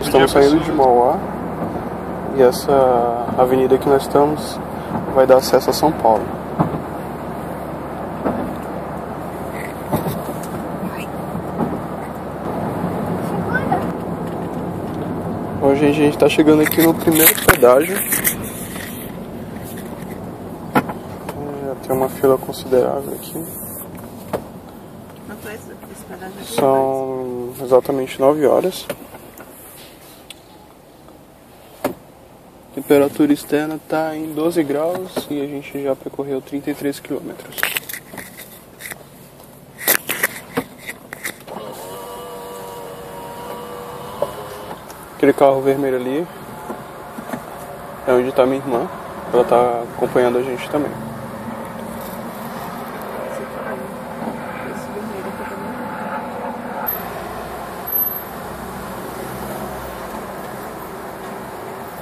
Estamos saindo de Mauá e essa avenida que nós estamos vai dar acesso a São Paulo. Hoje a gente está chegando aqui no primeiro pedágio. Tem uma fila considerável aqui. Quanto é esse pedágio aqui? São exatamente 9 horas. A temperatura externa está em 12 graus e a gente já percorreu 33 quilômetros. Aquele carro vermelho ali é onde está minha irmã. Ela está acompanhando a gente também.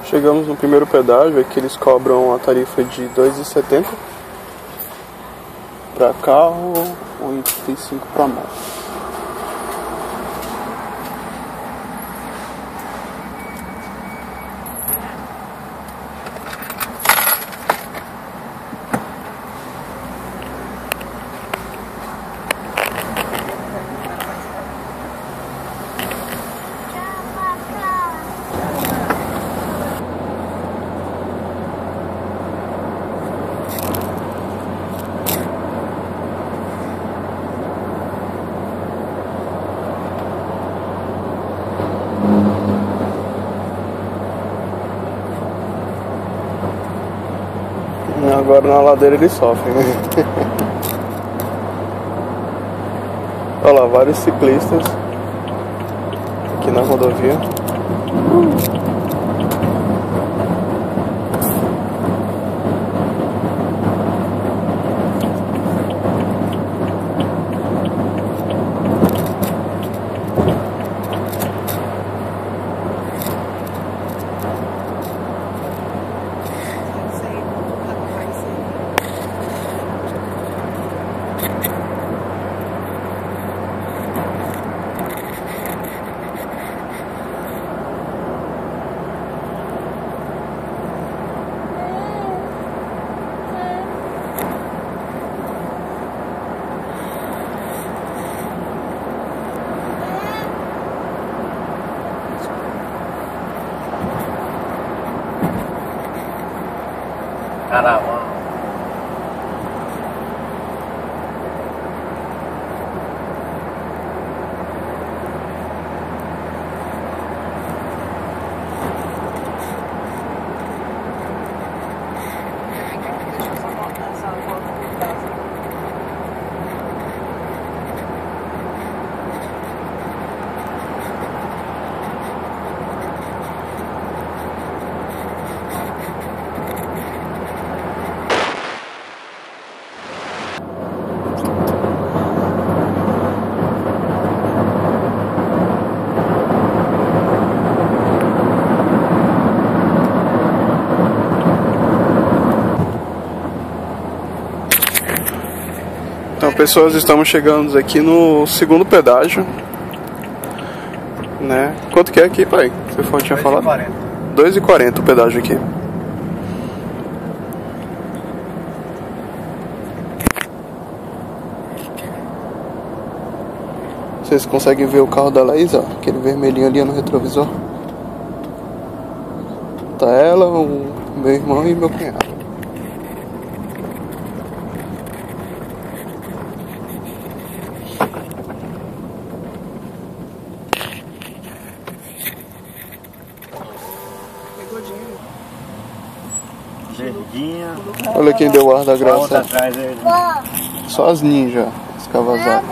Chegamos no primeiro pedágio, aqui eles cobram a tarifa de R$ 2,70 para carro, R$ 1,35 para moto. Agora na ladeira eles sofrem, né? Olha lá, vários ciclistas aqui na rodovia. Caravana. Então, pessoas, estamos chegando aqui no segundo pedágio, né? Quanto que é aqui, pai? Você tinha falado? R$ 2,40 o pedágio aqui. Vocês conseguem ver o carro da Laís, ó, aquele vermelhinho ali no retrovisor? Tá ela, o meu irmão e meu cunhado. Verdinha. Olha quem deu o ar da graça. Atrás aí. Só as ninjas, as cavazadas.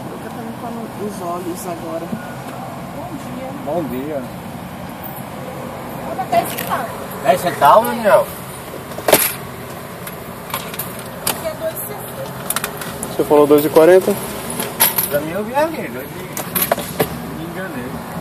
Luca tá limpando os olhos agora. Bom dia. Olha, 10 centavos. 10 centavos, Daniel? Aqui é 2,60. Você falou 2,40? Pra mim eu vi ali, 2,20. ali.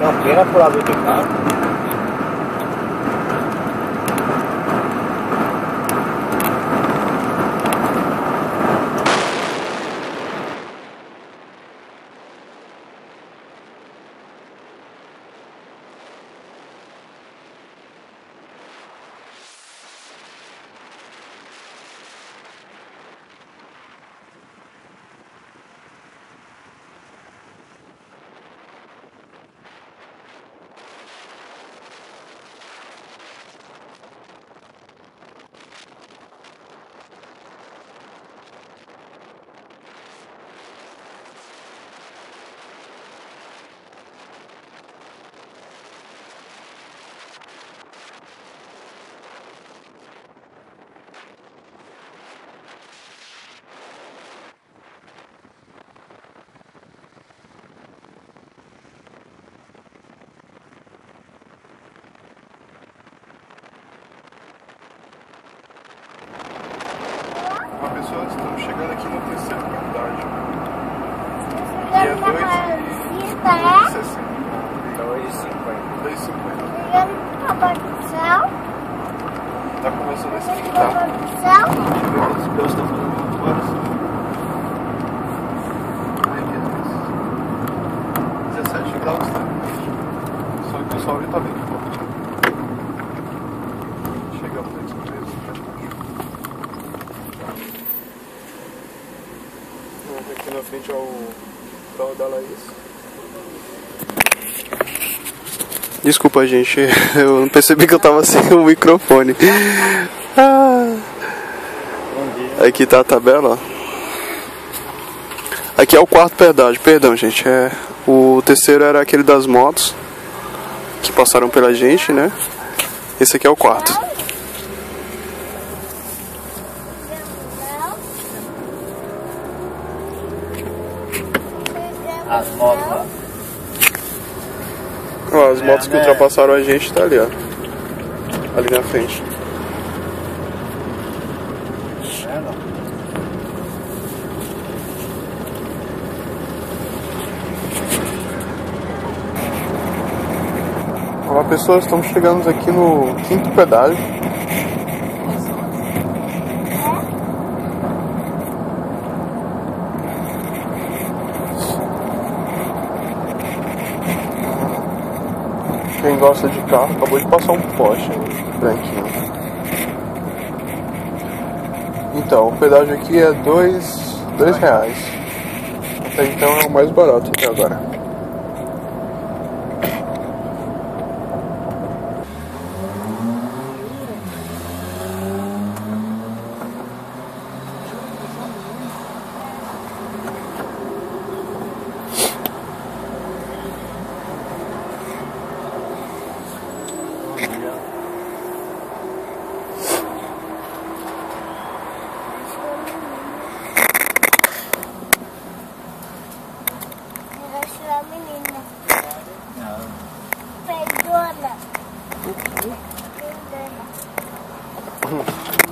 Campeira por lá de carro. Pessoal, estamos chegando aqui no terceiro pedágio. E é 2,60. 2,50. Tá começando a esquentar. Os pelos estão fazendo muito barulho. Ai, meu Deus. 17 graus, né? Só que o pessoal ali tá bem forte. Chegamos nesse preço. Aqui na frente é o carro da Laís. Desculpa, gente, eu não percebi que eu tava sem o microfone. Aqui tá a tabela, ó. Aqui é o quarto pedágio, perdão, gente. O terceiro era aquele das motos que passaram pela gente, né? Esse aqui é o quarto. As motos lá. Ó, as motos que ultrapassaram a gente tá ali, ó. Ali na frente. Olá pessoas, estamos chegando aqui no quinto pedágio. Quem gosta de carro, acabou de passar um Porsche branquinho. Então, o pedágio aqui é dois reais. Até então é o mais barato até agora.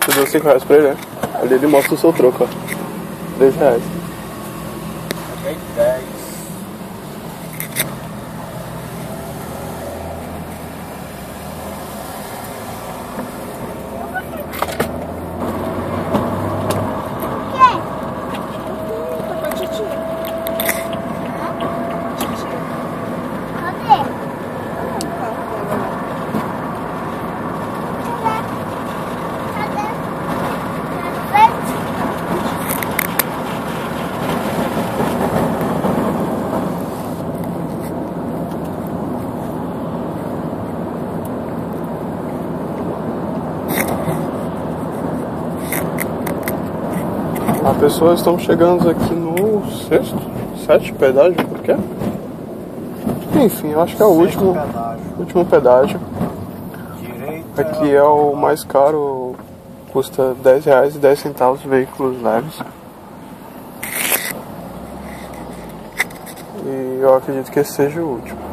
Você deu 5 reais pra ele, né? Ali ele mostra o seu troco, ó. 10 reais. Paguei 10. As pessoas estão chegando aqui no sétimo pedágio, por quê? Enfim, eu acho que é o último pedágio. Aqui é o mais caro, custa R$10,10 veículos leves. E eu acredito que esse seja o último.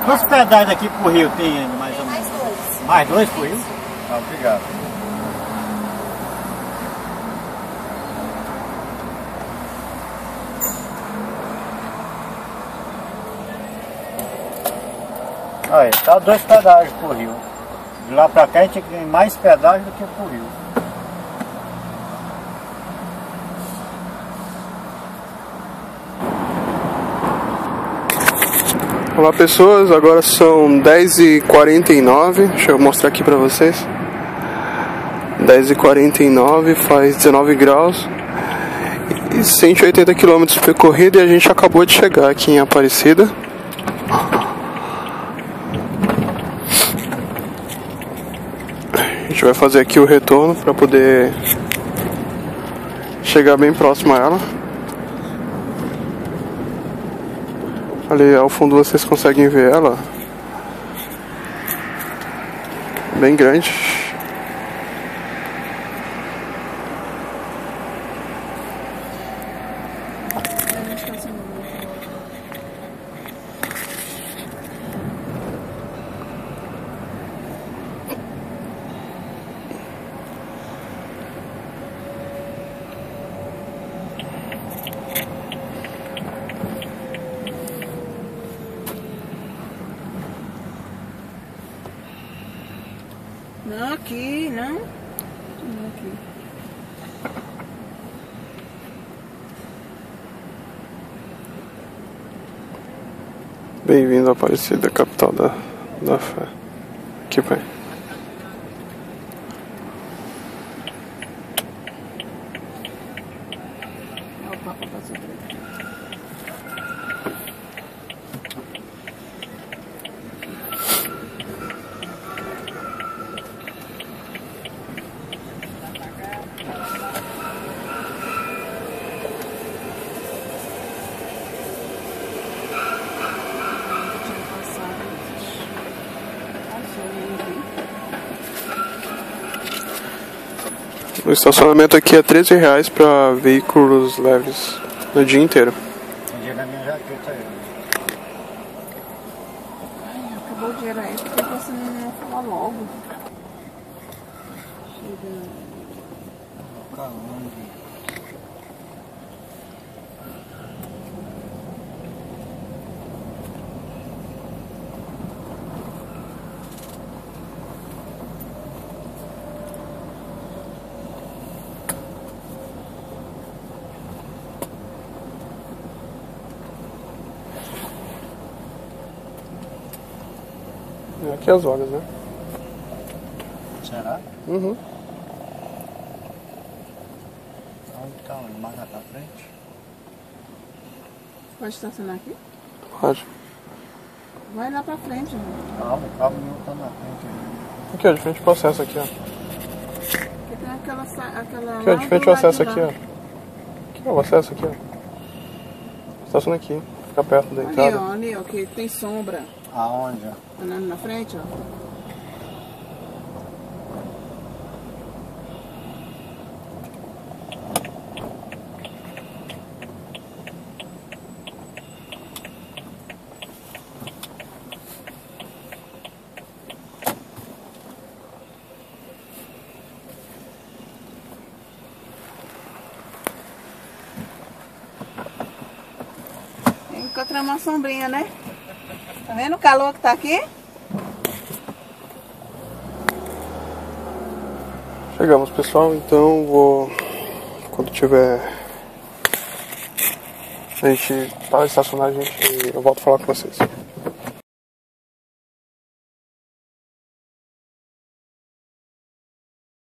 Quantos pedágios daqui pro Rio tem ainda, mais ou menos? Mais 2. Mais 2 pro Rio? Ah, obrigado. Aí, tá 2 pedágios pro Rio. De lá pra cá a gente tem mais pedágio do que pro Rio. Olá pessoas, agora são 10h49, deixa eu mostrar aqui pra vocês. 10h49, faz 19 graus e 180 km percorrido e a gente acabou de chegar aqui em Aparecida. A gente vai fazer aqui o retorno para poder chegar bem próximo a ela. Ali ao fundo vocês conseguem ver ela. Bem grande. Não, aqui, não. Não, aqui. Bem-vindo a Aparecida, capital da fé. Aqui, pai. Ó, o papo passou por aqui. O estacionamento aqui é R$13 para veículos leves no dia inteiro. Tem na minha jaqueta aí. Acabou o dinheiro aí, porque você não falar logo. E aqui as vagas, né? Será? Uhum. Então, mais lá pra frente. Pode estacionar aqui? Pode. Vai lá pra frente, né? Calma, o carro não tá na frente. Aqui, ó, de frente pro acesso aqui, ó. Porque tem aquela... Aqui, ó, de frente ao acesso aqui, ó. Aqui, ó, o acesso aqui, ó. Estaciona aqui, fica perto da entrada. Ali, ó, que tem sombra. Aonde? Andando na frente, ó. Encontramos uma sombrinha, né? Tá vendo o calor que tá aqui? Chegamos, pessoal, então vou... Quando tiver... A gente para estacionar, eu volto a falar com vocês.